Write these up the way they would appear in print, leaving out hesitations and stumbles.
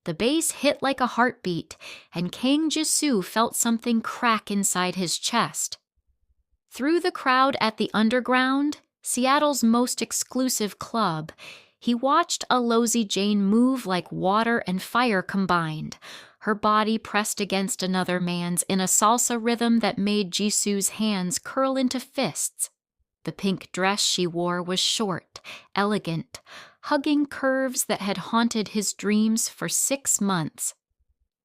The bass hit like a heartbeat, and Kang Jisoo felt something crack inside his chest. Through the crowd at the Underground, Seattle's most exclusive club, he watched Alozie Jane move like water and fire combined, her body pressed against another man's in a salsa rhythm that made Jisoo's hands curl into fists. The pink dress she wore was short, elegant, hugging curves that had haunted his dreams for 6 months.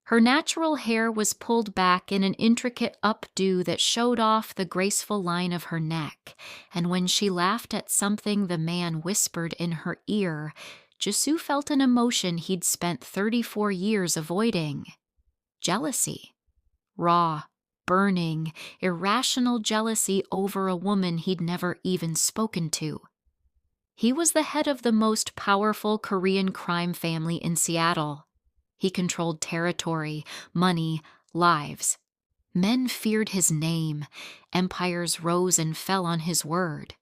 Her natural hair was pulled back in an intricate updo that showed off the graceful line of her neck, and when she laughed at something the man whispered in her ear, Jisoo felt an emotion he'd spent 34 years avoiding. Jealousy. Raw, burning, irrational jealousy over a woman he'd never even spoken to. He was the head of the most powerful Korean crime family in Seattle. He controlled territory, money, lives. Men feared his name. Empires rose and fell on his word.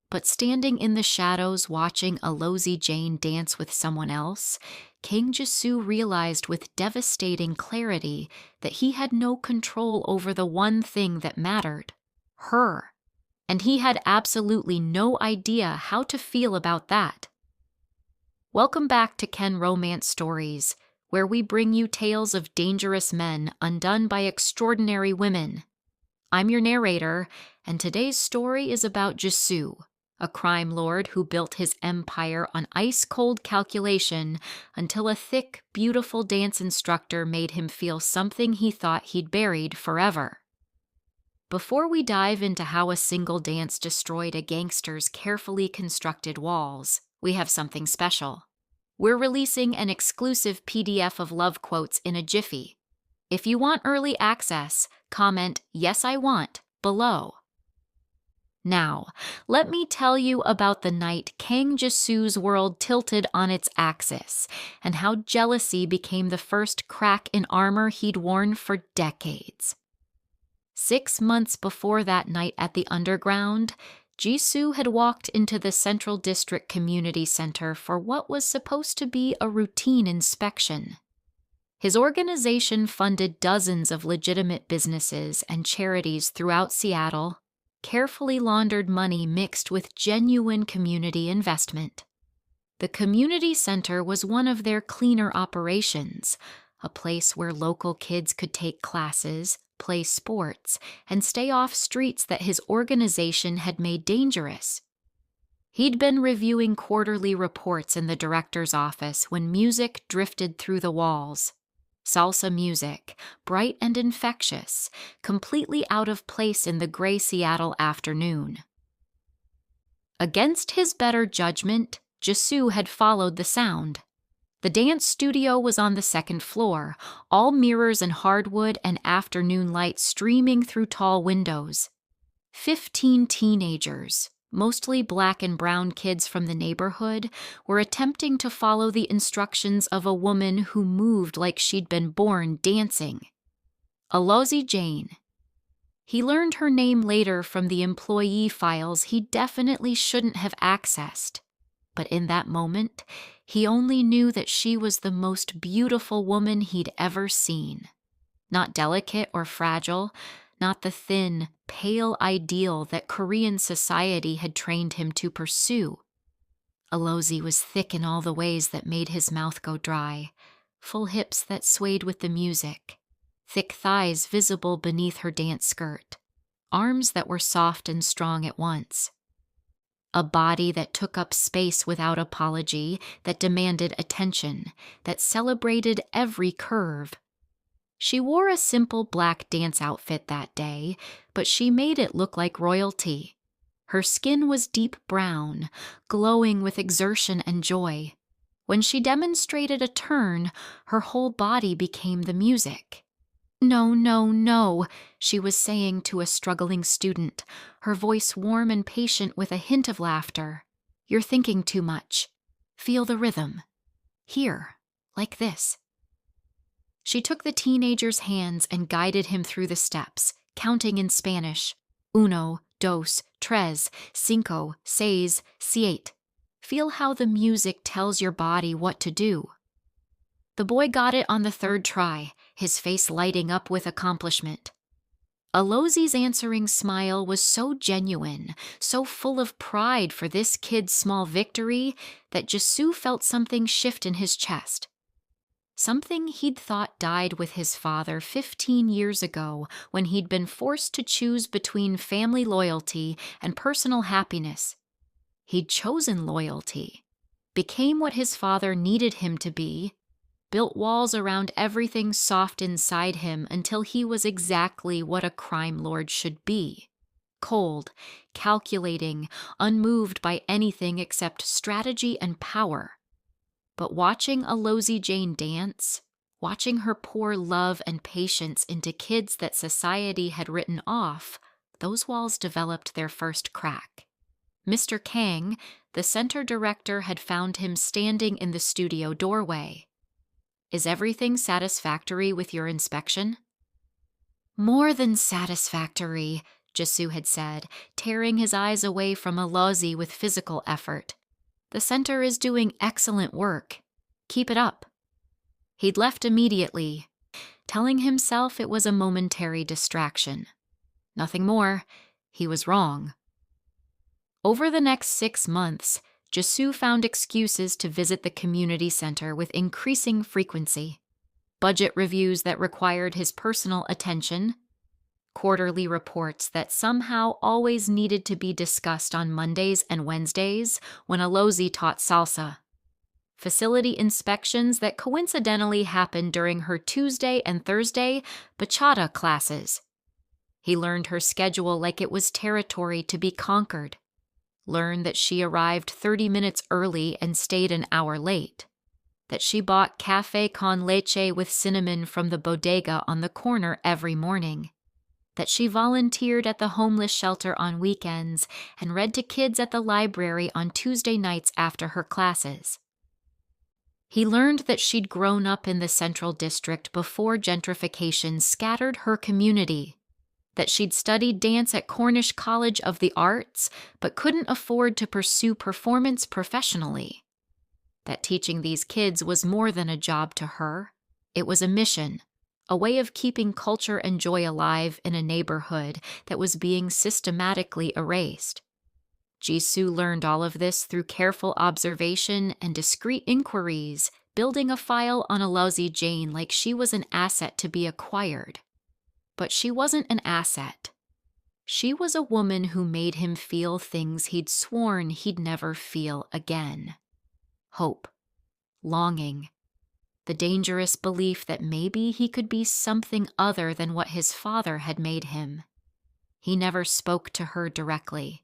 But standing in the shadows watching Alozie Jane dance with someone else, Kang Jisoo realized with devastating clarity that he had no control over the one thing that mattered, her. And he had absolutely no idea how to feel about that. Welcome back to Ken Romance Stories, where we bring you tales of dangerous men undone by extraordinary women. I'm your narrator, and today's story is about Jisoo, a crime lord who built his empire on ice-cold calculation until a thick, beautiful dance instructor made him feel something he thought he'd buried forever. Before we dive into how a single dance destroyed a gangster's carefully constructed walls, we have something special. We're releasing an exclusive PDF of love quotes in a jiffy. If you want early access, comment "Yes, I want" below. Now, let me tell you about the night Kang Jisoo's world tilted on its axis, and how jealousy became the first crack in armor he'd worn for decades. 6 months before that night at the Underground, Jisoo had walked into the Central District Community Center for what was supposed to be a routine inspection. His organization funded dozens of legitimate businesses and charities throughout Seattle, carefully laundered money mixed with genuine community investment. The community center was one of their cleaner operations, a place where local kids could take classes, play sports, and stay off streets that his organization had made dangerous. He'd been reviewing quarterly reports in the director's office when music drifted through the walls. Salsa music, bright and infectious, completely out of place in the gray Seattle afternoon. Against his better judgment, Jisoo had followed the sound. The dance studio was on the 2nd floor, all mirrors and hardwood and afternoon light streaming through tall windows. 15 teenagers, mostly black and brown kids from the neighborhood, were attempting to follow the instructions of a woman who moved like she'd been born dancing. Alozie Jane. He learned her name later from the employee files he definitely shouldn't have accessed. But in that moment, he only knew that she was the most beautiful woman he'd ever seen. Not delicate or fragile, not the thin, pale ideal that Korean society had trained him to pursue. Alozie was thick in all the ways that made his mouth go dry, full hips that swayed with the music, thick thighs visible beneath her dance skirt, arms that were soft and strong at once. A body that took up space without apology, that demanded attention, that celebrated every curve. She wore a simple black dance outfit that day, but she made it look like royalty. Her skin was deep brown, glowing with exertion and joy. When she demonstrated a turn, her whole body became the music. "No, no, no," she was saying to a struggling student, her voice warm and patient with a hint of laughter. "You're thinking too much. Feel the rhythm. Here, like this." She took the teenager's hands and guided him through the steps, counting in Spanish. Uno, dos, tres, cinco, seis, siete. Feel how the music tells your body what to do. The boy got it on the third try, his face lighting up with accomplishment. Alozie's answering smile was so genuine, so full of pride for this kid's small victory, that Jisoo felt something shift in his chest. Something he'd thought died with his father 15 years ago when he'd been forced to choose between family loyalty and personal happiness. He'd chosen loyalty, became what his father needed him to be, built walls around everything soft inside him until he was exactly what a crime lord should be. Cold, calculating, unmoved by anything except strategy and power. But watching Alozie Jane dance, watching her pour love and patience into kids that society had written off, those walls developed their first crack. Mr. Kang, the center director, had found him standing in the studio doorway. "Is everything satisfactory with your inspection?" "More than satisfactory," Jisoo had said, tearing his eyes away from Alozie with physical effort. "The center is doing excellent work. Keep it up." He'd left immediately, telling himself it was a momentary distraction. Nothing more. He was wrong. Over the next 6 months, Jisoo found excuses to visit the community center with increasing frequency. Budget reviews that required his personal attention, quarterly reports that somehow always needed to be discussed on Mondays and Wednesdays when Alozie taught salsa, facility inspections that coincidentally happened during her Tuesday and Thursday bachata classes. He learned her schedule like it was territory to be conquered. Learned that she arrived 30 minutes early and stayed an hour late. That she bought café con leche with cinnamon from the bodega on the corner every morning. That she volunteered at the homeless shelter on weekends and read to kids at the library on Tuesday nights after her classes. He learned that she'd grown up in the Central District before gentrification scattered her community. That she'd studied dance at Cornish College of the Arts, but couldn't afford to pursue performance professionally. That teaching these kids was more than a job to her. It was a mission, a way of keeping culture and joy alive in a neighborhood that was being systematically erased. Jisoo learned all of this through careful observation and discreet inquiries, building a file on Alozie Jane like she was an asset to be acquired. But she wasn't an asset. She was a woman who made him feel things he'd sworn he'd never feel again. Hope, longing, the dangerous belief that maybe he could be something other than what his father had made him. He never spoke to her directly,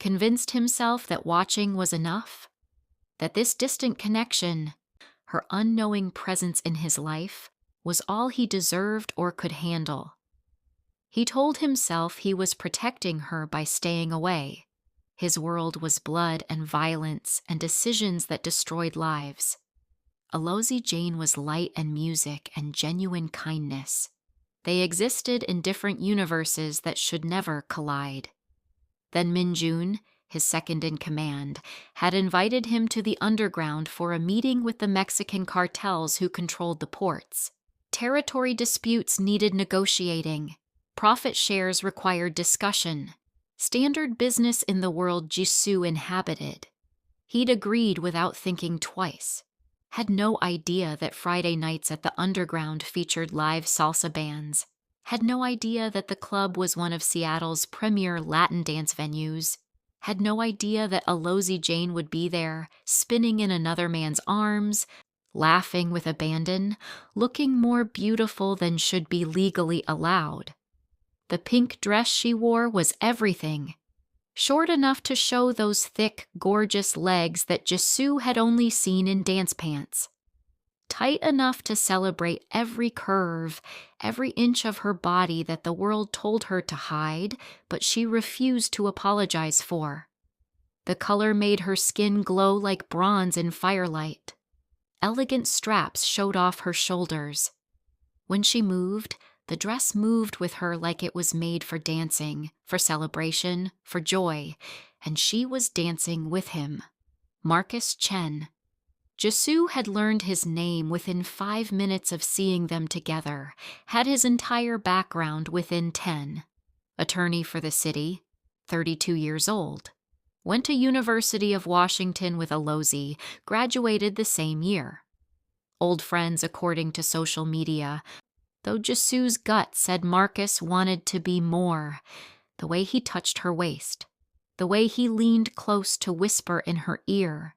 convinced himself that watching was enough, that this distant connection, her unknowing presence in his life, was all he deserved or could handle. He told himself he was protecting her by staying away. His world was blood and violence and decisions that destroyed lives. Alozie Jane was light and music and genuine kindness. They existed in different universes that should never collide. Then Minjun, his second in command, had invited him to the underground for a meeting with the Mexican cartels who controlled the ports. Territory disputes needed negotiating. Profit shares required discussion. Standard business in the world Jisoo inhabited. He'd agreed without thinking twice. Had no idea that Friday nights at the underground featured live salsa bands. Had no idea that the club was one of Seattle's premier Latin dance venues. Had no idea that Alozie Jane would be there, spinning in another man's arms, laughing with abandon, looking more beautiful than should be legally allowed. The pink dress she wore was everything. Short enough to show those thick, gorgeous legs that Jisoo had only seen in dance pants. Tight enough to celebrate every curve, every inch of her body that the world told her to hide, but she refused to apologize for. The color made her skin glow like bronze in firelight. Elegant straps showed off her shoulders. When she moved, the dress moved with her like it was made for dancing, for celebration, for joy, and she was dancing with him. Marcus Chen. Jisoo had learned his name within 5 minutes of seeing them together, had his entire background within 10. Attorney for the city, 32 years old. Went to University of Washington with Alozie, graduated the same year. Old friends according to social media, though Jisoo's gut said Marcus wanted to be more. The way he touched her waist, the way he leaned close to whisper in her ear,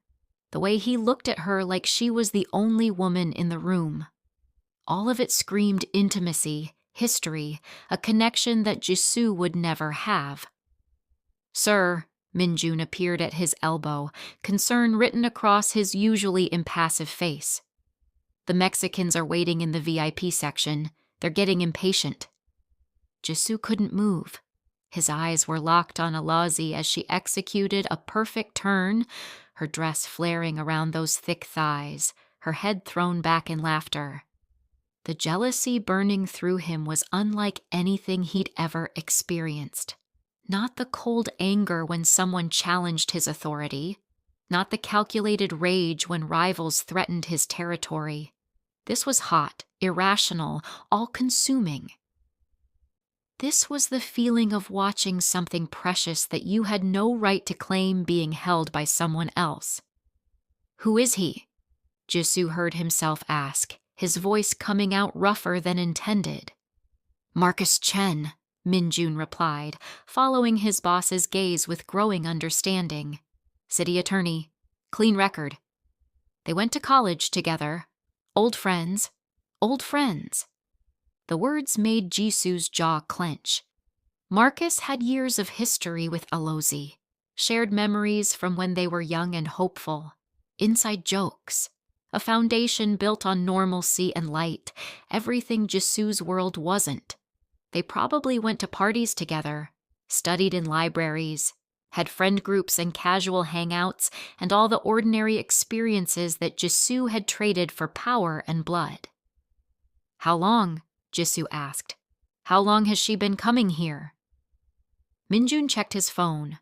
the way he looked at her like she was the only woman in the room. All of it screamed intimacy, history, a connection that Jisoo would never have. "Sir," Minjun appeared at his elbow, concern written across his usually impassive face. "The Mexicans are waiting in the VIP section. They're getting impatient." Jisoo couldn't move. His eyes were locked on Alozie as she executed a perfect turn, her dress flaring around those thick thighs, her head thrown back in laughter. The jealousy burning through him was unlike anything he'd ever experienced. Not the cold anger when someone challenged his authority, not the calculated rage when rivals threatened his territory. This was hot, irrational, all-consuming. This was the feeling of watching something precious that you had no right to claim being held by someone else. "Who is he?" Jisoo heard himself ask, his voice coming out rougher than intended. "Marcus Chen," Minjun replied, following his boss's gaze with growing understanding. "City attorney. Clean record. They went to college together. Old friends. Old friends." The words made Jisoo's jaw clench. Marcus had years of history with Alozie, shared memories from when they were young and hopeful, inside jokes, a foundation built on normalcy and light, everything Jisoo's world wasn't. They probably went to parties together, studied in libraries, had friend groups and casual hangouts, and all the ordinary experiences that Jisoo had traded for power and blood. "How long?" Jisoo asked. "How long has she been coming here?" Minjun checked his phone.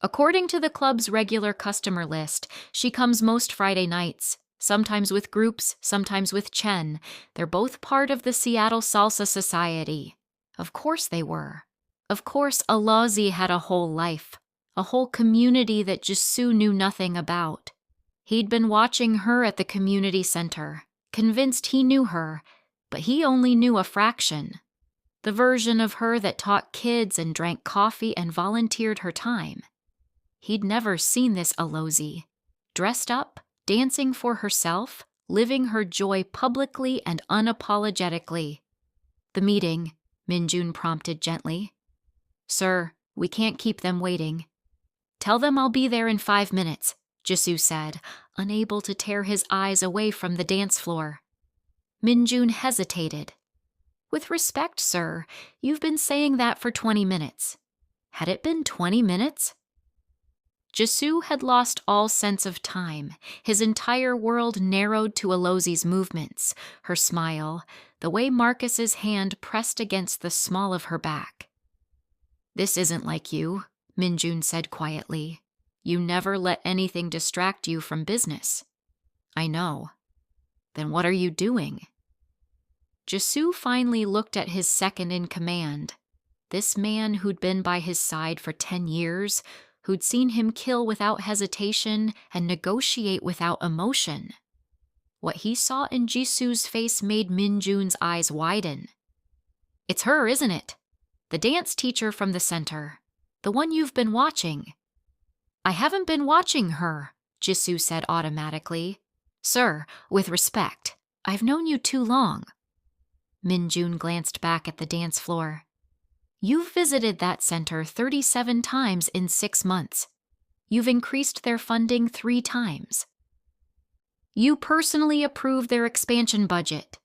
"According to the club's regular customer list, she comes most Friday nights, sometimes with groups, sometimes with Chen. They're both part of the Seattle Salsa Society." Of course they were. Of course Alozie had a whole life, a whole community that Jisoo knew nothing about. He'd been watching her at the community center, convinced he knew her, but he only knew a fraction. The version of her that taught kids and drank coffee and volunteered her time. He'd never seen this Alozie, dressed up, dancing for herself, living her joy publicly and unapologetically. "The meeting," Minjun prompted gently. "Sir, we can't keep them waiting." "Tell them I'll be there in 5 minutes," Jisoo said, unable to tear his eyes away from the dance floor. Minjun hesitated. "With respect, sir, you've been saying that for 20 minutes. Had it been 20 minutes? Jisoo had lost all sense of time, his entire world narrowed to Alozie's movements, her smile, the way Marcus's hand pressed against the small of her back. "This isn't like you," Minjun said quietly. "You never let anything distract you from business." "I know." "Then what are you doing?" Jisoo finally looked at his second-in-command, this man who'd been by his side for 10 years, who'd seen him kill without hesitation and negotiate without emotion. What he saw in Jisoo's face made Minjun's eyes widen. "It's her, isn't it? The dance teacher from the center. The one you've been watching." "I haven't been watching her," Jisoo said automatically. "Sir, with respect, I've known you too long." Minjun glanced back at the dance floor. "You've visited that center 37 times in 6 months. You've increased their funding 3 times. You personally approved their expansion budget.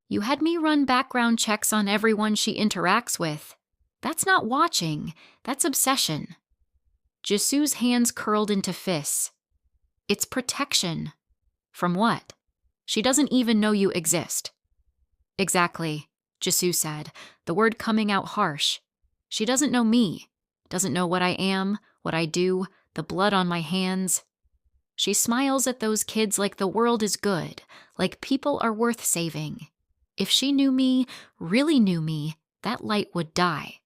You had me run background checks on everyone she interacts with. That's not watching, that's obsession." Jisoo's hands curled into fists. "It's protection." "From what? She doesn't even know you exist." "Exactly," Jisoo said, the word coming out harsh. "She doesn't know me, doesn't know what I am, what I do, the blood on my hands." She smiles at those kids like the world is good, like people are worth saving. If she knew me, really knew me, that light would die.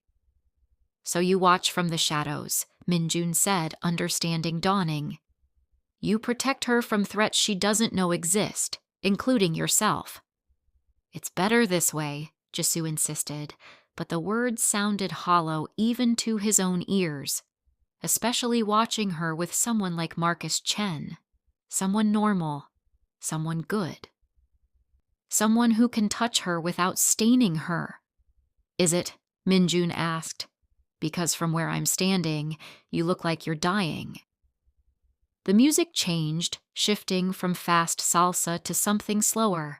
So you watch from the shadows, Minjun said, understanding dawning. You protect her from threats she doesn't know exist, including yourself. It's better this way, Jisoo insisted, but the words sounded hollow even to his own ears, especially watching her with someone like Marcus Chen, someone normal, someone good. Someone who can touch her without staining her. Is it? Minjun asked. Because from where I'm standing, you look like you're dying. The music changed, shifting from fast salsa to something slower.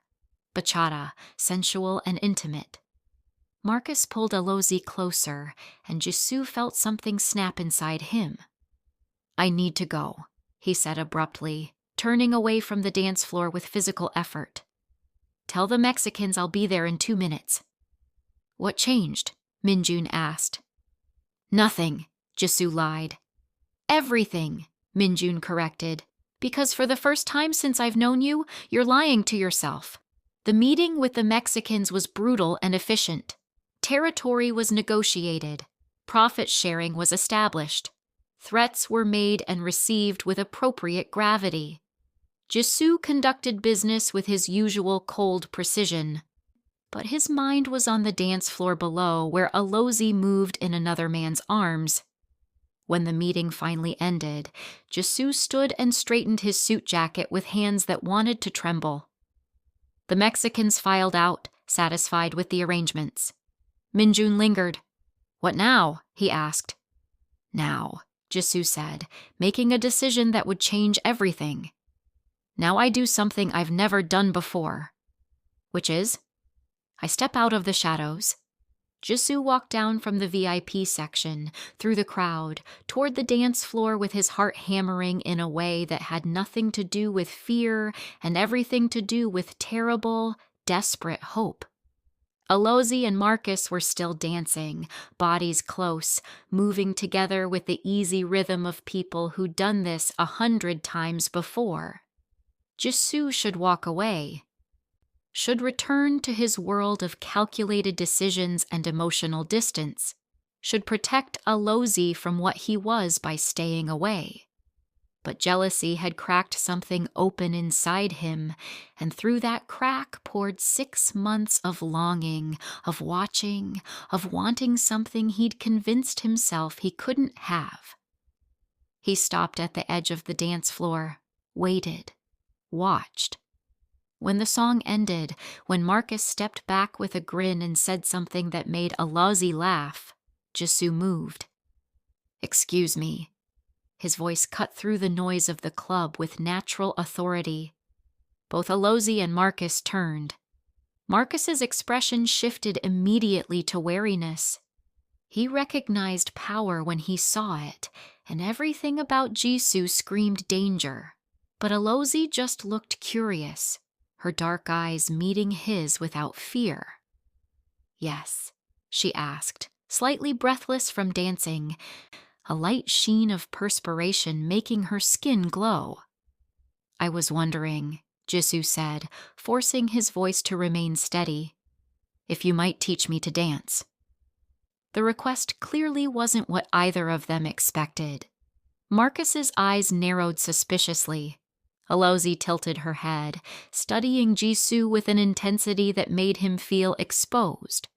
Bachata, sensual and intimate. Marcus pulled Alozie closer, and Jisoo felt something snap inside him. I need to go, he said abruptly, turning away from the dance floor with physical effort. Tell the Mexicans I'll be there in 2 minutes. What changed? Minjun asked. Nothing, Jisoo lied. Everything, Minjun corrected, because for the first time since I've known you, you're lying to yourself. The meeting with the Mexicans was brutal and efficient. Territory was negotiated. Profit sharing was established. Threats were made and received with appropriate gravity. Jisoo conducted business with his usual cold precision. But his mind was on the dance floor below, where Alozie moved in another man's arms. When the meeting finally ended, Jisoo stood and straightened his suit jacket with hands that wanted to tremble. The Mexicans filed out, satisfied with the arrangements. Minjun lingered. What now? He asked. Now, Jisoo said, making a decision that would change everything. Now I do something I've never done before. Which is? I step out of the shadows. Jisoo walked down from the VIP section, through the crowd, toward the dance floor with his heart hammering in a way that had nothing to do with fear and everything to do with terrible, desperate hope. Alozie and Marcus were still dancing, bodies close, moving together with the easy rhythm of people who'd done this 100 times before. Jisoo should walk away. Should return to his world of calculated decisions and emotional distance, should protect Alozie from what he was by staying away. But jealousy had cracked something open inside him, and through that crack poured 6 months of longing, of watching, of wanting something he'd convinced himself he couldn't have. He stopped at the edge of the dance floor, waited, watched. When the song ended, when Marcus stepped back with a grin and said something that made Alozie laugh, Jisoo moved. Excuse me. His voice cut through the noise of the club with natural authority. Both Alozie and Marcus turned. Marcus's expression shifted immediately to wariness. He recognized power when he saw it, and everything about Jisoo screamed danger. But Alozie just looked curious, her dark eyes meeting his without fear. Yes, she asked, slightly breathless from dancing, a light sheen of perspiration making her skin glow. I was wondering, Jisoo said, forcing his voice to remain steady, if you might teach me to dance. The request clearly wasn't what either of them expected. Marcus's eyes narrowed suspiciously. Alozie tilted her head, studying Jisoo with an intensity that made him feel exposed.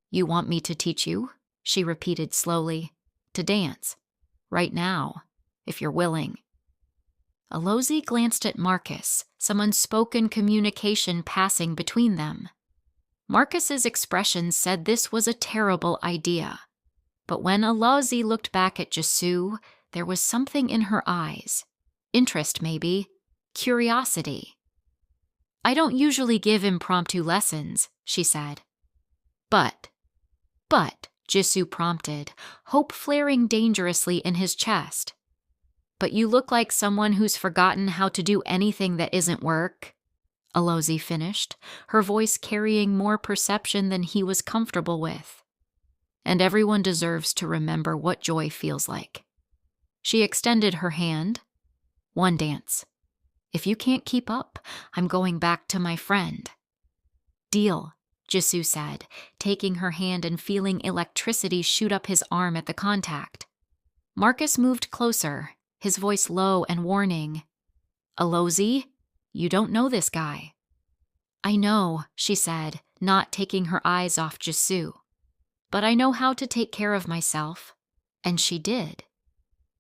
You want me to teach you? She repeated slowly. To dance. Right now, if you're willing. Alozie glanced at Marcus, some unspoken communication passing between them. Marcus's expression said this was a terrible idea. But when Alozie looked back at Jisoo, there was something in her eyes. Interest, maybe. Curiosity. I don't usually give impromptu lessons, she said. But, Jisoo prompted, hope flaring dangerously in his chest. But you look like someone who's forgotten how to do anything that isn't work, Alozie finished, her voice carrying more perception than he was comfortable with. And everyone deserves to remember what joy feels like. She extended her hand. One dance. If you can't keep up, I'm going back to my friend. Deal, Jisoo said, taking her hand and feeling electricity shoot up his arm at the contact. Marcus moved closer, his voice low and warning. Alozie, you don't know this guy. I know, she said, not taking her eyes off Jisoo. But I know how to take care of myself. And she did.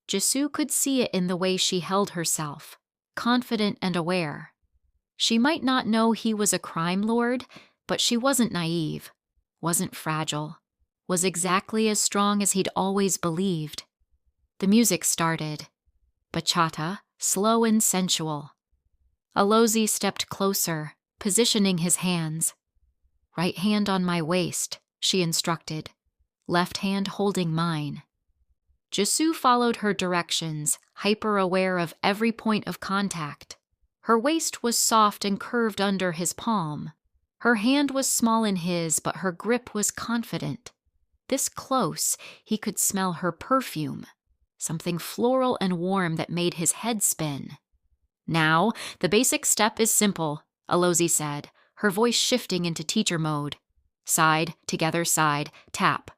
Jisoo could see it in the way she held herself, confident and aware. She might not know he was a crime lord, but she wasn't naive, wasn't fragile, was exactly as strong as he'd always believed. The music started. Bachata, slow and sensual. Alozie stepped closer, positioning his hands. Right hand on my waist, she instructed, left hand holding mine. Jisoo followed her directions, hyper-aware of every point of contact. Her waist was soft and curved under his palm. Her hand was small in his, but her grip was confident. This close, he could smell her perfume, something floral and warm that made his head spin. Now, the basic step is simple, Alozie said, her voice shifting into teacher mode. Side, together, side, tap.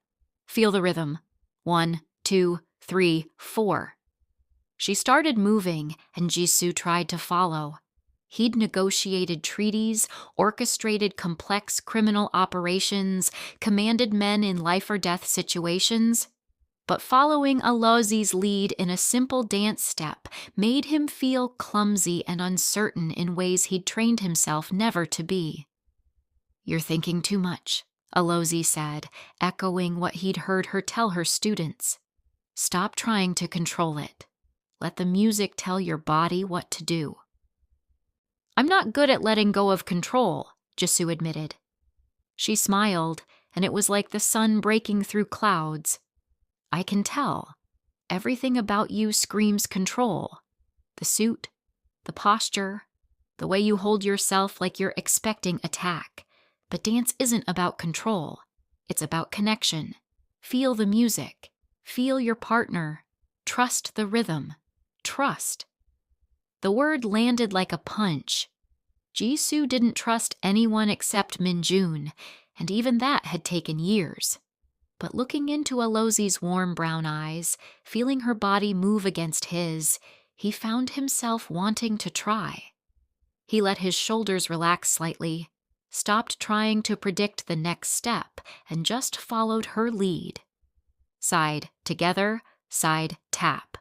Feel the rhythm. 1, 2, 3, 4. She started moving, and Jisoo tried to follow. He'd negotiated treaties, orchestrated complex criminal operations, commanded men in life-or-death situations. But following Alozie's lead in a simple dance step made him feel clumsy and uncertain in ways he'd trained himself never to be. You're thinking too much, Alozie said, echoing what he'd heard her tell her students. Stop trying to control it. Let the music tell your body what to do. I'm not good at letting go of control, Jisoo admitted. She smiled, and it was like the sun breaking through clouds. I can tell. Everything about you screams control. The suit, the posture, the way you hold yourself like you're expecting attack. But dance isn't about control. It's about connection. Feel the music. Feel your partner. Trust the rhythm. Trust. The word landed like a punch. Jisoo didn't trust anyone except Minjun, and even that had taken years. But looking into Alozie's warm brown eyes, feeling her body move against his, he found himself wanting to try. He let his shoulders relax slightly, stopped trying to predict the next step, and just followed her lead. Side, together, side, tap.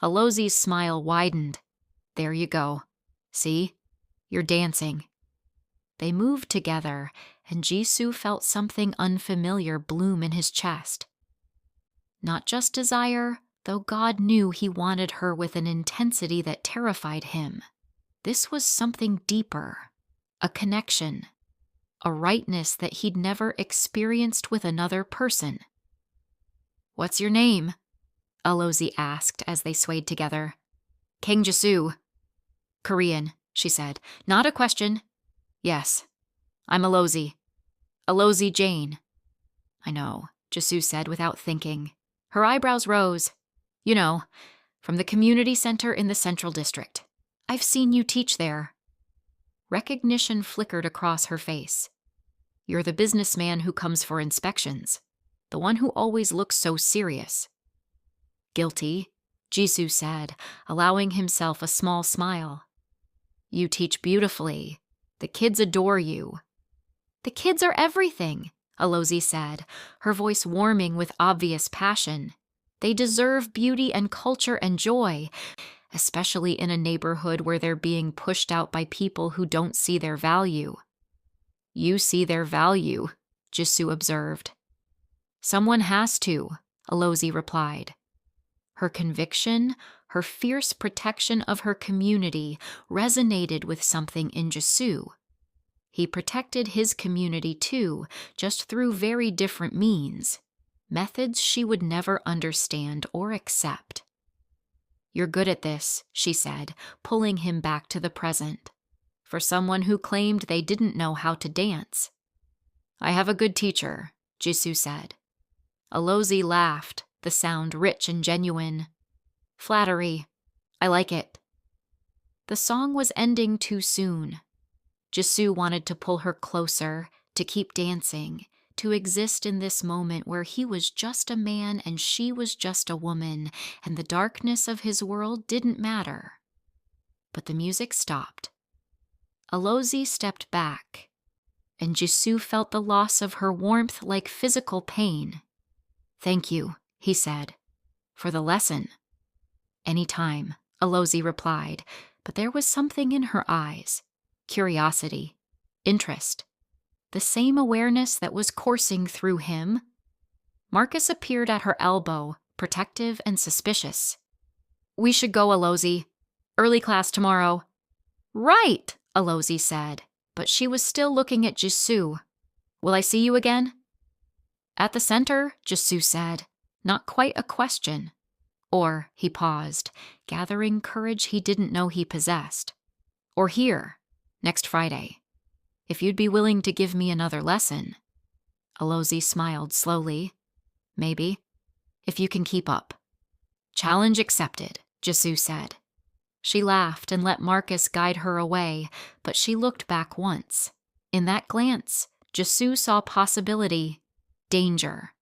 Alozie's smile widened. There you go. See? You're dancing. They moved together, and Jisoo felt something unfamiliar bloom in his chest. Not just desire, though God knew he wanted her with an intensity that terrified him. This was something deeper, a connection, a rightness that he'd never experienced with another person. What's your name? Alozie asked as they swayed together. Kang Jisoo. Korean, she said. Not a question. Yes, I'm Alozie. Alozie Jane. I know, Jisoo said without thinking. Her eyebrows rose. You know, from the community center in the Central District. I've seen you teach there. Recognition flickered across her face. You're the businessman who comes for inspections. The one who always looks so serious. Guilty, Jisoo said, allowing himself a small smile. You teach beautifully. The kids adore you. The kids are everything, Alozie said, her voice warming with obvious passion. They deserve beauty and culture and joy, especially in a neighborhood where they're being pushed out by people who don't see their value. You see their value, Jisoo observed. Someone has to, Alozie replied. Her conviction, her fierce protection of her community resonated with something in Jisoo. He protected his community too, just through very different means, methods she would never understand or accept. You're good at this, she said, pulling him back to the present. For someone who claimed they didn't know how to dance. I have a good teacher, Jisoo said. Alozie laughed, the sound rich and genuine. Flattery. I like it, The song was ending too soon. Jisoo wanted to pull her closer, to keep dancing, to exist in this moment where he was just a man and she was just a woman, and the darkness of his world didn't matter. But the music stopped. Alozie stepped back, and Jisoo felt the loss of her warmth like physical pain. "Thank you," he said, "for the lesson." "Anytime," Alozie replied, but there was something in her eyes. Curiosity, interest, the same awareness that was coursing through him. Marcus appeared at her elbow, protective and suspicious. "We should go, Alozie. Early class tomorrow." "Right," Alozie said, but she was still looking at Jisoo. "Will I see you again?" "At the center," Jisoo said, not quite a question. Or, he paused, gathering courage he didn't know he possessed. "Or here, next Friday. If you'd be willing to give me another lesson." Alozie smiled slowly. "Maybe. If you can keep up." "Challenge accepted," Jisoo said. She laughed and let Marcus guide her away, but she looked back once. In that glance, Jisoo saw possibility, danger.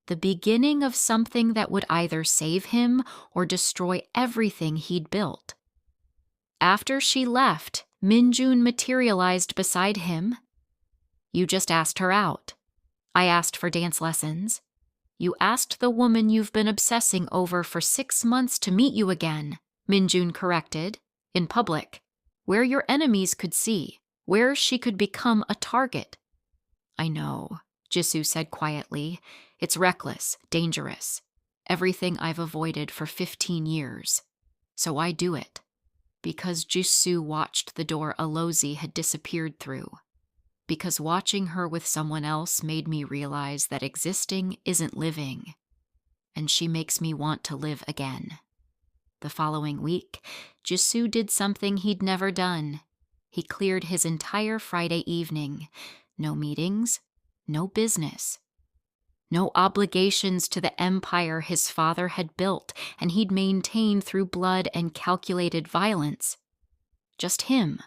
The beginning of something that would either save him or destroy everything he'd built. After she left, Minjun materialized beside him. "You just asked her out. I asked for dance lessons. You asked the woman you've been obsessing over for 6 months to meet you again," Minjun corrected, "in public, where your enemies could see, where she could become a target." "I know," Jisoo said quietly. "It's reckless, dangerous. Everything I've avoided for 15 years. So I do it." Because Jisoo watched the door Alozie had disappeared through. Because watching her with someone else made me realize that existing isn't living. And she makes me want to live again. The following week, Jisoo did something he'd never done. He cleared his entire Friday evening. No meetings, no business. No obligations to the empire his father had built and he'd maintained through blood and calculated violence. Just him,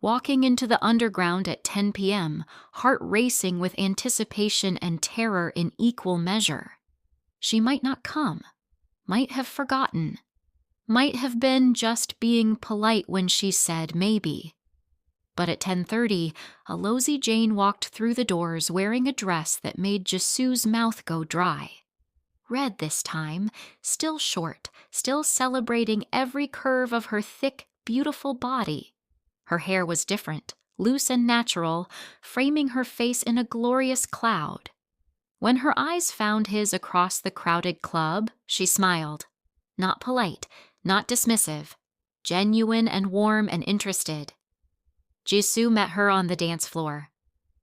walking into the underground at 10 p.m., heart racing with anticipation and terror in equal measure. She might not come, might have forgotten, might have been just being polite when she said maybe. But at 10:30, Alozie Jane walked through the doors wearing a dress that made Jisoo's mouth go dry. Red this time, still short, still celebrating every curve of her thick, beautiful body. Her hair was different, loose and natural, framing her face in a glorious cloud. When her eyes found his across the crowded club, she smiled. Not polite, not dismissive, genuine and warm and interested. Jisoo met her on the dance floor.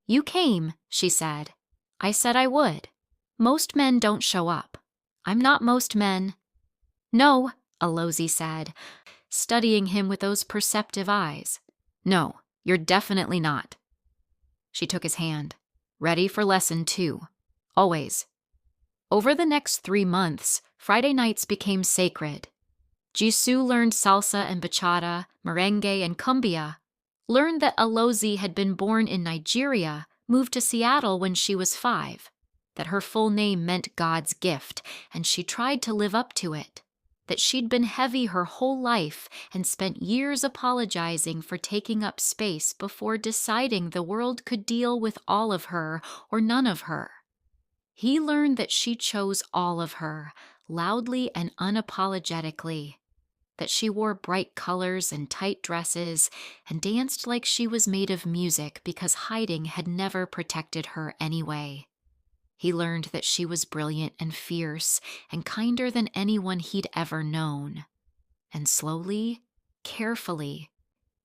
"You came," she said. "I said I would. Most men don't show up. I'm not most men." "No," Alozie said, studying him with those perceptive eyes. "No, you're definitely not." She took his hand. "Ready for lesson 2. Always." Over the next 3 months, Friday nights became sacred. Jisoo learned salsa and bachata, merengue and cumbia. Learned that Alozie had been born in Nigeria, moved to Seattle when she was 5, that her full name meant God's gift, and she tried to live up to it, that she'd been heavy her whole life and spent years apologizing for taking up space before deciding the world could deal with all of her or none of her. He learned that she chose all of her, loudly and unapologetically, that she wore bright colors and tight dresses and danced like she was made of music because hiding had never protected her anyway. He learned that she was brilliant and fierce and kinder than anyone he'd ever known. And slowly, carefully,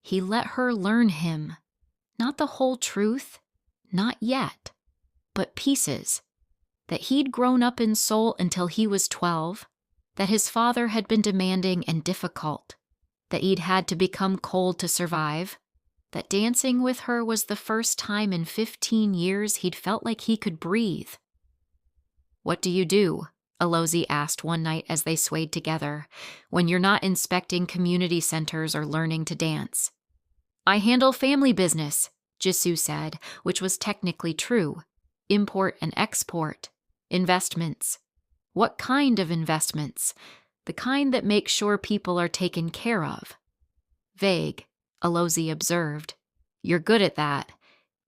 he let her learn him. Not the whole truth, not yet, but pieces. That he'd grown up in soul until he was 12, that his father had been demanding and difficult, that he'd had to become cold to survive, that dancing with her was the first time in 15 years he'd felt like he could breathe. "What do you do?" Alozie asked one night as they swayed together, when you're not inspecting community centers or learning to dance. I handle family business, Jisoo said, which was technically true. Import and export. Investments. What kind of investments? The kind that make sure people are taken care of. Vague, Alozie observed. You're good at that.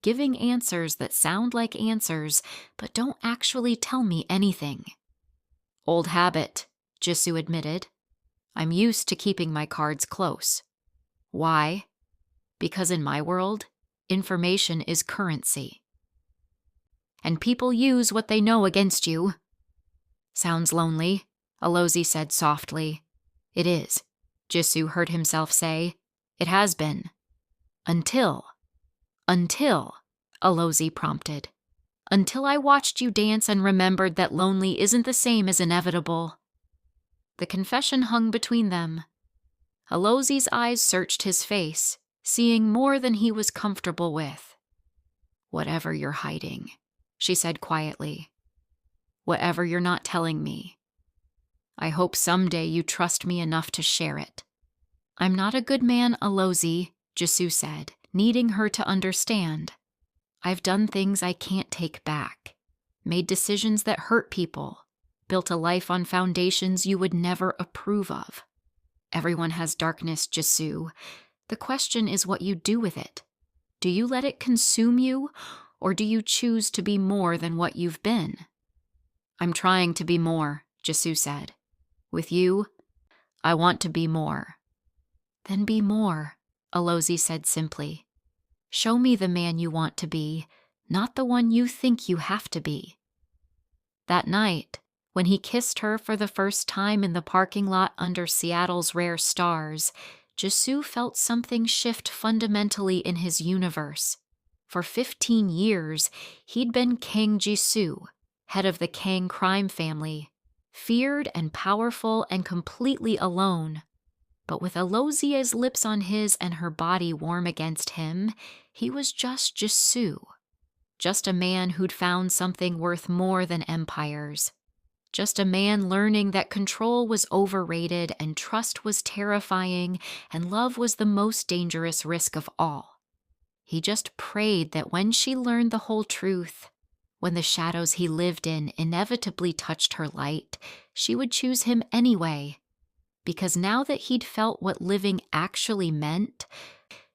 Giving answers that sound like answers, but don't actually tell me anything. Old habit, Jisoo admitted. I'm used to keeping my cards close. Why? Because in my world, information is currency. And people use what they know against you. Sounds lonely, Alozie said softly. It is, Jisoo heard himself say. It has been. Until, Alozie prompted. Until I watched you dance and remembered that lonely isn't the same as inevitable. The confession hung between them. Alozie's eyes searched his face, seeing more than he was comfortable with. Whatever you're hiding, she said quietly. Whatever you're not telling me. I hope someday you trust me enough to share it. I'm not a good man, Alozie, Jisoo said, needing her to understand. I've done things I can't take back, made decisions that hurt people, built a life on foundations you would never approve of. Everyone has darkness, Jisoo. The question is what you do with it. Do you let it consume you, or do you choose to be more than what you've been? I'm trying to be more, Jisoo said. With you, I want to be more. Then be more, Alozie said simply. Show me the man you want to be, not the one you think you have to be. That night, when he kissed her for the first time in the parking lot under Seattle's rare stars, Jisoo felt something shift fundamentally in his universe. For 15 years, he'd been Kang Jisoo, head of the Kang crime family, feared and powerful and completely alone. But with Alozie's lips on his and her body warm against him, he was just Jisoo. Just a man who'd found something worth more than empires. Just a man learning that control was overrated and trust was terrifying and love was the most dangerous risk of all. He just prayed that when she learned the whole truth, when the shadows he lived in inevitably touched her light, she would choose him anyway. Because now that he'd felt what living actually meant,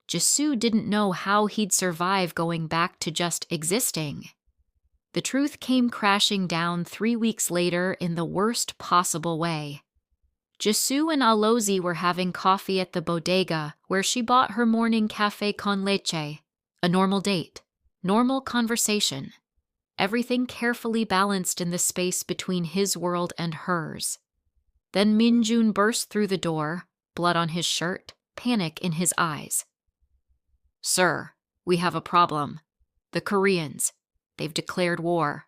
Jisoo didn't know how he'd survive going back to just existing. The truth came crashing down 3 weeks later in the worst possible way. Jisoo and Alozie were having coffee at the bodega where she bought her morning café con leche. A normal date, normal conversation. Everything carefully balanced in the space between his world and hers. Then Minjun burst through the door, blood on his shirt, panic in his eyes. Sir, we have a problem. The Koreans. They've declared war.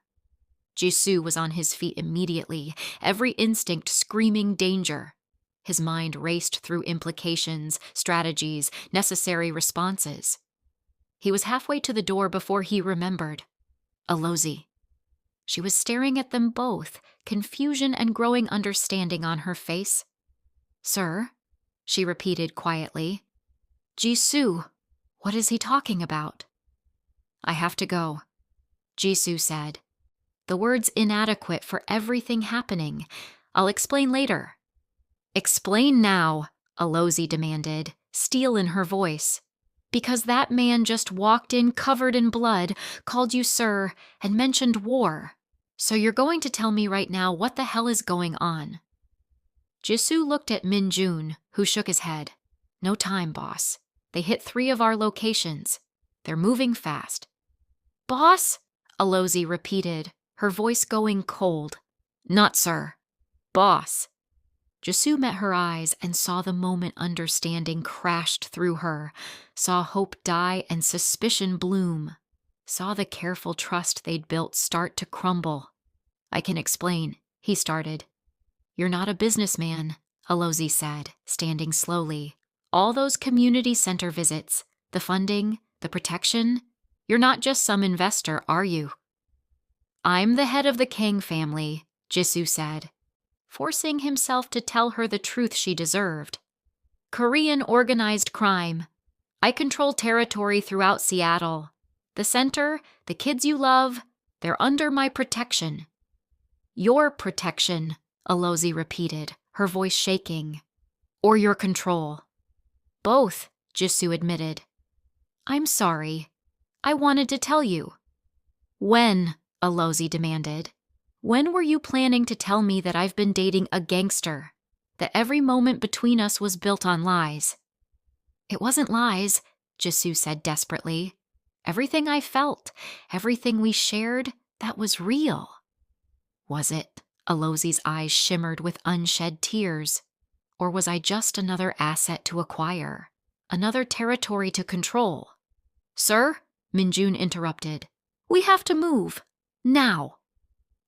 Jisoo was on his feet immediately, every instinct screaming danger. His mind raced through implications, strategies, necessary responses. He was halfway to the door before he remembered. Alozie. She was staring at them both, confusion and growing understanding on her face. Sir, she repeated quietly. Jisoo, what is he talking about? I have to go, Jisoo said. The words inadequate for everything happening. I'll explain later. Explain now, Alozie demanded, steel in her voice. Because that man just walked in covered in blood, called you sir, and mentioned war. So you're going to tell me right now what the hell is going on. Jisoo looked at Minjun, who shook his head. No time, boss. They hit 3 of our locations. They're moving fast. Boss? Alozie repeated, her voice going cold. Not sir. Boss. Jisoo met her eyes and saw the moment understanding crashed through her, saw hope die and suspicion bloom, saw the careful trust they'd built start to crumble. I can explain, he started. You're not a businessman, Alozie said, standing slowly. All those community center visits, the funding, the protection, you're not just some investor, are you? I'm the head of the Kang family, Jisoo said, forcing himself to tell her the truth she deserved. Korean organized crime. I control territory throughout Seattle. The center, the kids you love, they're under my protection. Your protection, Alozie repeated, her voice shaking. Or your control. Both, Jisoo admitted. I'm sorry. I wanted to tell you. When? Alozie demanded. When were you planning to tell me that I've been dating a gangster? That every moment between us was built on lies? It wasn't lies, Jisoo said desperately. Everything I felt, everything we shared, that was real. Was it? Alozie's eyes shimmered with unshed tears. Or was I just another asset to acquire? Another territory to control? Sir? Minjun interrupted. We have to move. Now.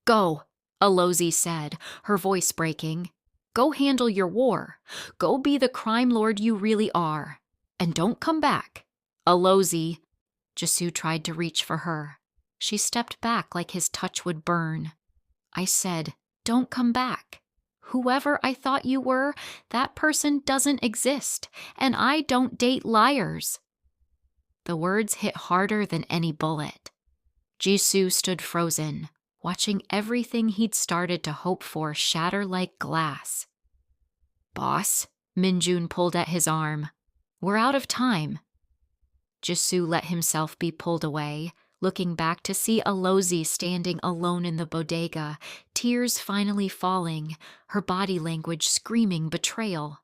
Go, Alozie said, her voice breaking. Go handle your war. Go be the crime lord you really are. And don't come back. Alozie. Jisoo tried to reach for her. She stepped back like his touch would burn. I said, don't come back. Whoever I thought you were, that person doesn't exist, and I don't date liars. The words hit harder than any bullet. Jisoo stood frozen, watching everything he'd started to hope for shatter like glass. Boss, Minjun pulled at his arm. We're out of time. Jisoo let himself be pulled away, looking back to see Alozie standing alone in the bodega, tears finally falling, her body language screaming betrayal.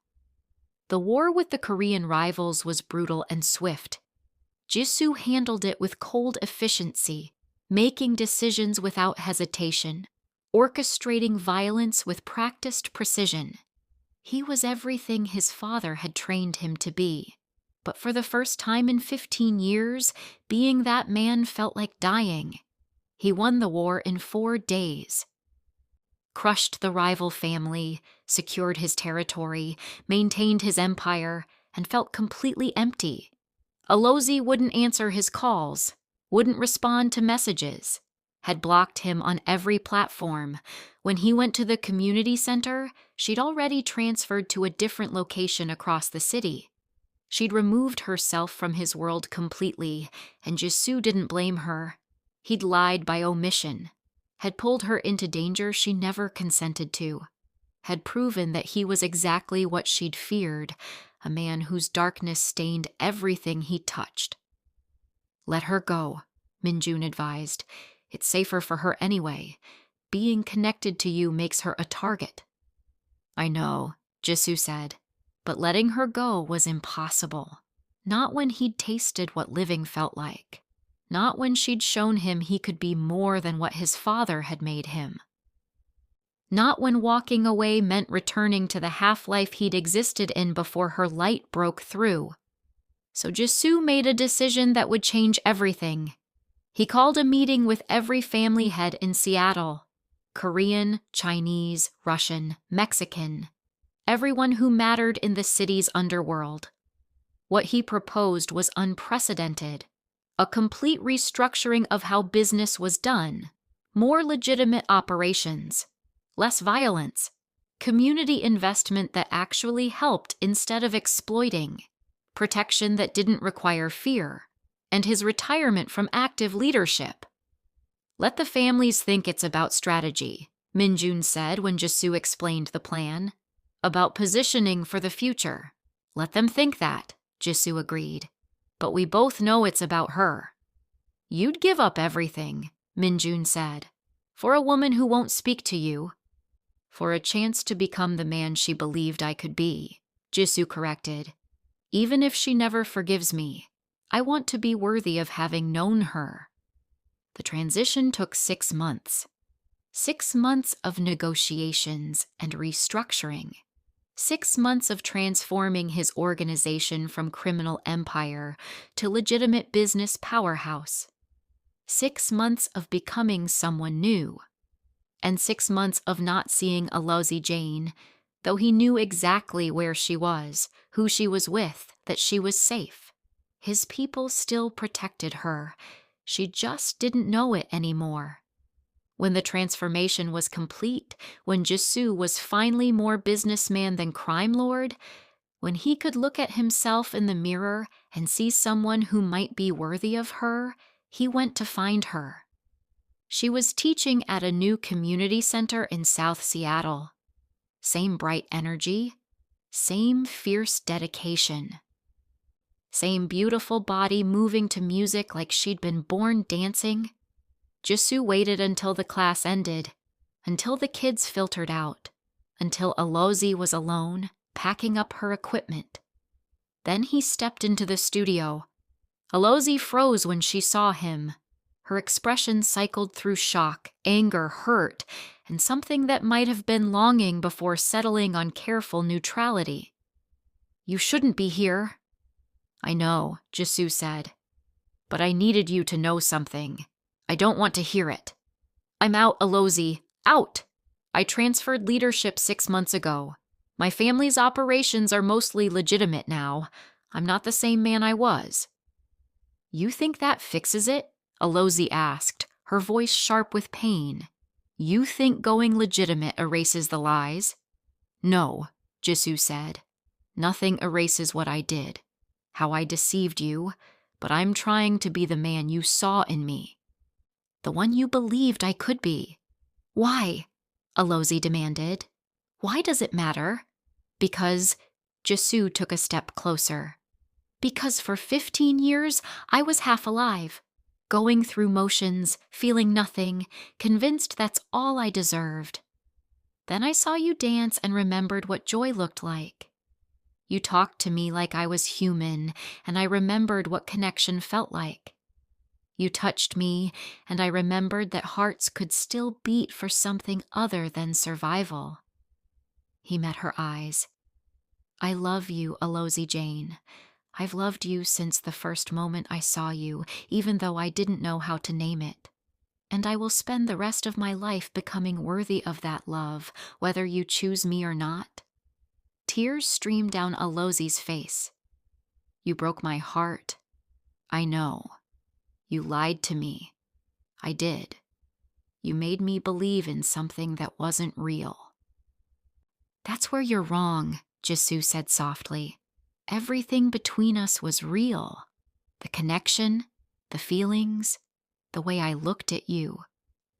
The war with the Korean rivals was brutal and swift. Jisoo handled it with cold efficiency, making decisions without hesitation, orchestrating violence with practiced precision. He was everything his father had trained him to be. But for the first time in 15 years, being that man felt like dying. He won the war in 4 days. Crushed the rival family, secured his territory, maintained his empire, and felt completely empty. Alozie wouldn't answer his calls, wouldn't respond to messages, had blocked him on every platform. When he went to the community center, she'd already transferred to a different location across the city. She'd removed herself from his world completely, and Jisoo didn't blame her. He'd lied by omission, had pulled her into danger she never consented to, had proven that he was exactly what she'd feared, a man whose darkness stained everything he touched. Let her go, Minjun advised. It's safer for her anyway. Being connected to you makes her a target. I know, Jisoo said. But letting her go was impossible. Not when he'd tasted what living felt like. Not when she'd shown him he could be more than what his father had made him. Not when walking away meant returning to the half-life he'd existed in before her light broke through. So Jisoo made a decision that would change everything. He called a meeting with every family head in Seattle. Korean, Chinese, Russian, Mexican. Everyone who mattered in the city's underworld. What he proposed was unprecedented. A complete restructuring of how business was done. More legitimate operations. Less violence. Community investment that actually helped instead of exploiting. Protection that didn't require fear. And his retirement from active leadership. Let the families think it's about strategy, Minjun said when Jisoo explained the plan. About positioning for the future. Let them think that, Jisoo agreed. But we both know it's about her. You'd give up everything, Minjun said. For a woman who won't speak to you. For a chance to become the man she believed I could be, Jisoo corrected. Even if she never forgives me, I want to be worthy of having known her. The transition took 6 months. 6 months of negotiations and restructuring. 6 months of transforming his organization from criminal empire to legitimate business powerhouse. 6 months of becoming someone new. And 6 months of not seeing Alozie Jane, though he knew exactly where she was, who she was with, that she was safe. His people still protected her. She just didn't know it anymore. When the transformation was complete, when Jisoo was finally more businessman than crime lord, when he could look at himself in the mirror and see someone who might be worthy of her, he went to find her. She was teaching at a new community center in South Seattle. Same bright energy, same fierce dedication. Same beautiful body moving to music like she'd been born dancing. Jisoo waited until the class ended, until the kids filtered out, until Alozie was alone, packing up her equipment. Then he stepped into the studio. Alozie froze when she saw him. Her expression cycled through shock, anger, hurt, and something that might have been longing before settling on careful neutrality. "You shouldn't be here." "I know," Jisoo said. "But I needed you to know something. I don't want to hear it." "I'm out, Alozie. Out! I transferred leadership 6 months ago. My family's operations are mostly legitimate now. I'm not the same man I was." "You think that fixes it?" Alozie asked, her voice sharp with pain. "You think going legitimate erases the lies?" "No," Jisoo said. "Nothing erases what I did, how I deceived you, but I'm trying to be the man you saw in me. The one you believed I could be." "Why?" Alozie demanded. "Why does it matter?" "Because," Jisoo took a step closer, "because for 15 years I was half alive, going through motions, feeling nothing, convinced that's all I deserved. Then I saw you dance and remembered what joy looked like. You talked to me like I was human, and I remembered what connection felt like. You touched me, and I remembered that hearts could still beat for something other than survival." He met her eyes. "I love you, Alozie Jane. I've loved you since the first moment I saw you, even though I didn't know how to name it. And I will spend the rest of my life becoming worthy of that love, whether you choose me or not." Tears streamed down Alozie's face. "You broke my heart. I know. You lied to me. I did. You made me believe in something that wasn't real." "That's where you're wrong," Jisoo said softly. "Everything between us was real. The connection, the feelings, the way I looked at you,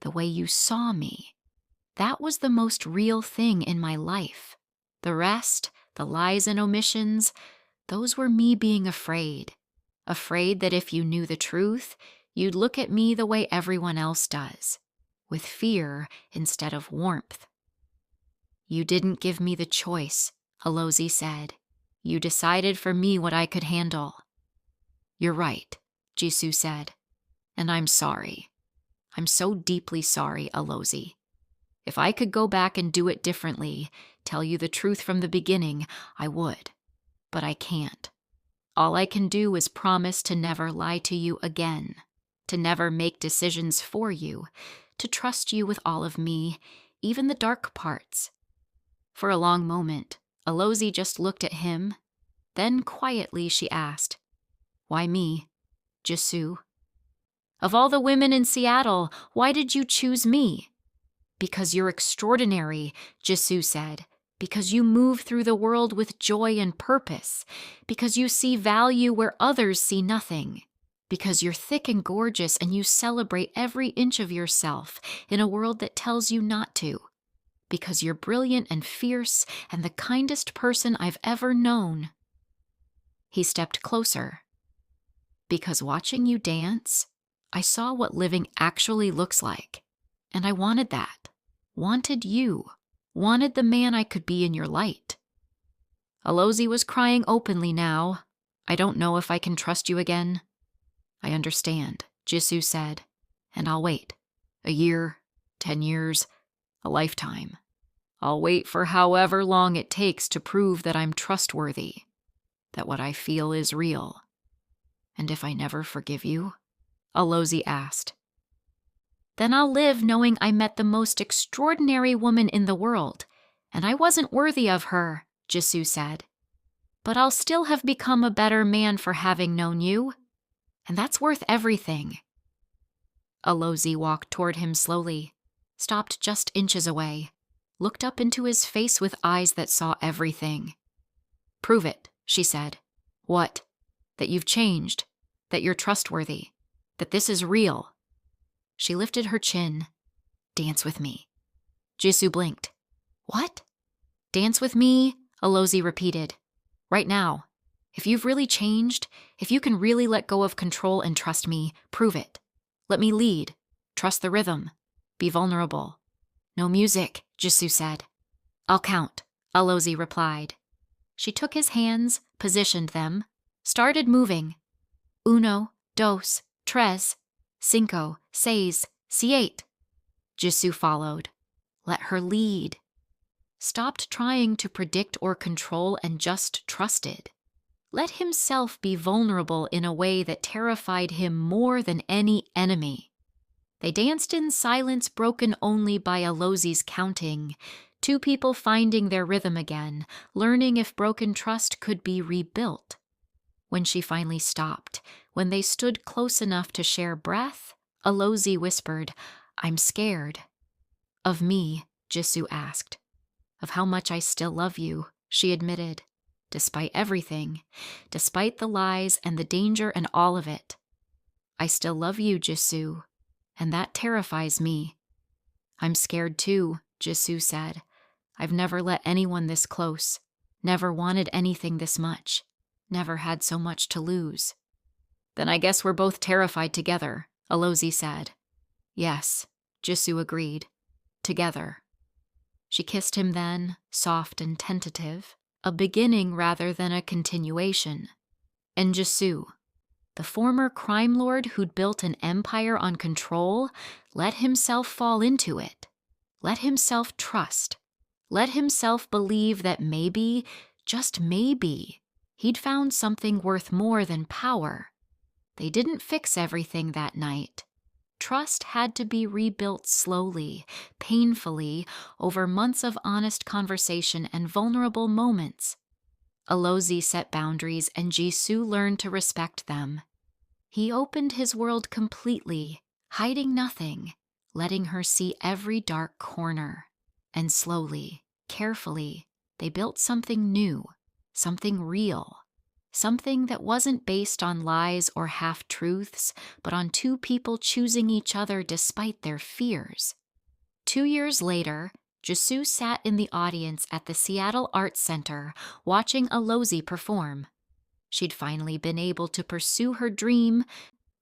the way you saw me. That was the most real thing in my life. The rest, the lies and omissions, those were me being afraid. Afraid that if you knew the truth, you'd look at me the way everyone else does, with fear instead of warmth." "You didn't give me the choice," Alozie said. "You decided for me what I could handle." "You're right," Jisoo said. "And I'm sorry. I'm so deeply sorry, Alozie. If I could go back and do it differently, tell you the truth from the beginning, I would. But I can't. All I can do is promise to never lie to you again, to never make decisions for you, to trust you with all of me, even the dark parts." For a long moment, Alozie just looked at him. Then quietly she asked, "Why me, Jisoo? Of all the women in Seattle, why did you choose me?" "Because you're extraordinary," Jisoo said. "Because you move through the world with joy and purpose. Because you see value where others see nothing. Because you're thick and gorgeous and you celebrate every inch of yourself in a world that tells you not to. Because you're brilliant and fierce and the kindest person I've ever known." He stepped closer. "Because watching you dance, I saw what living actually looks like. And I wanted that. Wanted you. Wanted the man I could be in your light." Alozie was crying openly now. "I don't know if I can trust you again." "I understand," Jisoo said. "And I'll wait. A year, 10 years, a lifetime. I'll wait for however long it takes to prove that I'm trustworthy, that what I feel is real." "And if I never forgive you?" Alozie asked. "Then I'll live knowing I met the most extraordinary woman in the world, and I wasn't worthy of her," Jisoo said. "But I'll still have become a better man for having known you, and that's worth everything." Alozie walked toward him slowly. stopped just inches away, looked up into his face with eyes that saw everything. "Prove it," she said. "What? That you've changed, that you're trustworthy, that this is real." She lifted her chin. "Dance with me." Jisoo blinked. "What?" "Dance with me," Alozie repeated. "Right now. If you've really changed, if you can really let go of control and trust me, prove it. Let me lead. Trust the rhythm. Be vulnerable." "No music," Jisoo said. "I'll count," Alozie replied. She took his hands, positioned them, started moving. "Uno, dos, tres, cinco, seis, siete." Jisoo followed. Let her lead. Stopped trying to predict or control and just trusted. Let himself be vulnerable in a way that terrified him more than any enemy. They danced in silence broken only by Alozie's counting, two people finding their rhythm again, learning if broken trust could be rebuilt. When she finally stopped, when they stood close enough to share breath, Alozie whispered, "I'm scared." "Of me?" Jisoo asked. "Of how much I still love you," she admitted. "Despite everything, despite the lies and the danger and all of it. I still love you, Jisoo, and that terrifies me." "I'm scared too," Jisoo said. "I've never let anyone this close, never wanted anything this much, never had so much to lose." "Then I guess we're both terrified together," Alozie said. "Yes," Jisoo agreed. "Together." She kissed him then, soft and tentative, a beginning rather than a continuation. And Jisoo, the former crime lord who'd built an empire on control, let himself fall into it. Let himself trust. Let himself believe that maybe, just maybe, he'd found something worth more than power. They didn't fix everything that night. Trust had to be rebuilt slowly, painfully, over months of honest conversation and vulnerable moments. Alozie set boundaries and Jisoo learned to respect them. He opened his world completely, hiding nothing, letting her see every dark corner. And slowly, carefully, they built something new, something real. Something that wasn't based on lies or half-truths, but on two people choosing each other despite their fears. 2 years later, Jisoo sat in the audience at the Seattle Arts Center, watching Alozie perform. She'd finally been able to pursue her dream,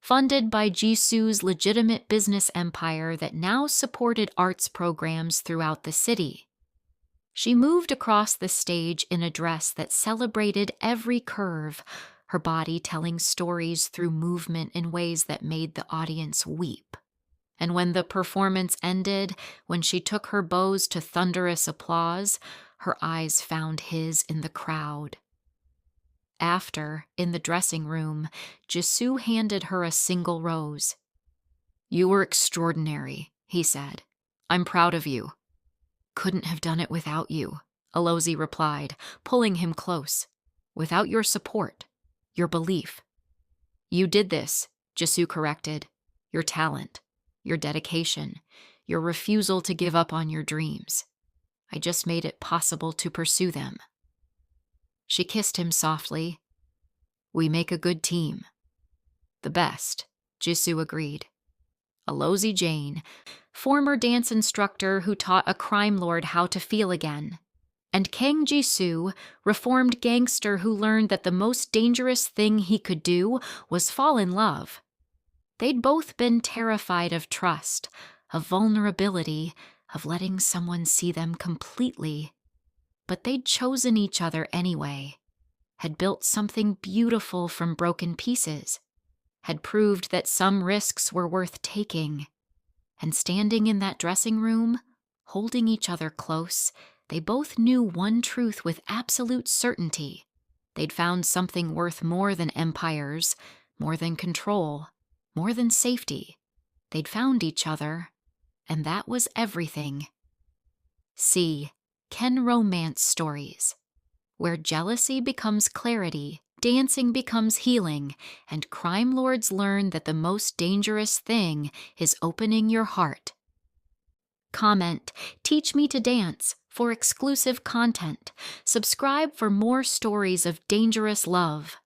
funded by Jisoo's legitimate business empire that now supported arts programs throughout the city. She moved across the stage in a dress that celebrated every curve, her body telling stories through movement in ways that made the audience weep. And when the performance ended, when she took her bows to thunderous applause, her eyes found his in the crowd. After, in the dressing room, Jisoo handed her a single rose. "You were extraordinary," he said. "I'm proud of you." "Couldn't have done it without you," Alozie replied, pulling him close. "Without your support, your belief." "You did this," Jisoo corrected. "Your talent, your dedication, your refusal to give up on your dreams. I just made it possible to pursue them." She kissed him softly. "We make a good team." "The best," Jisoo agreed. Alozie Jane, former dance instructor who taught a crime lord how to feel again. And Kang Jisoo, reformed gangster who learned that the most dangerous thing he could do was fall in love. They'd both been terrified of trust, of vulnerability, of letting someone see them completely. But they'd chosen each other anyway, had built something beautiful from broken pieces, had proved that some risks were worth taking. And standing in that dressing room, holding each other close, they both knew one truth with absolute certainty. They'd found something worth more than empires, more than control, more than safety. They'd found each other, and that was everything. See Ken Romance Stories, where jealousy becomes clarity, dancing becomes healing, and crime lords learn that the most dangerous thing is opening your heart Comment, "Teach me to dance" for exclusive content. Subscribe for more stories of dangerous love.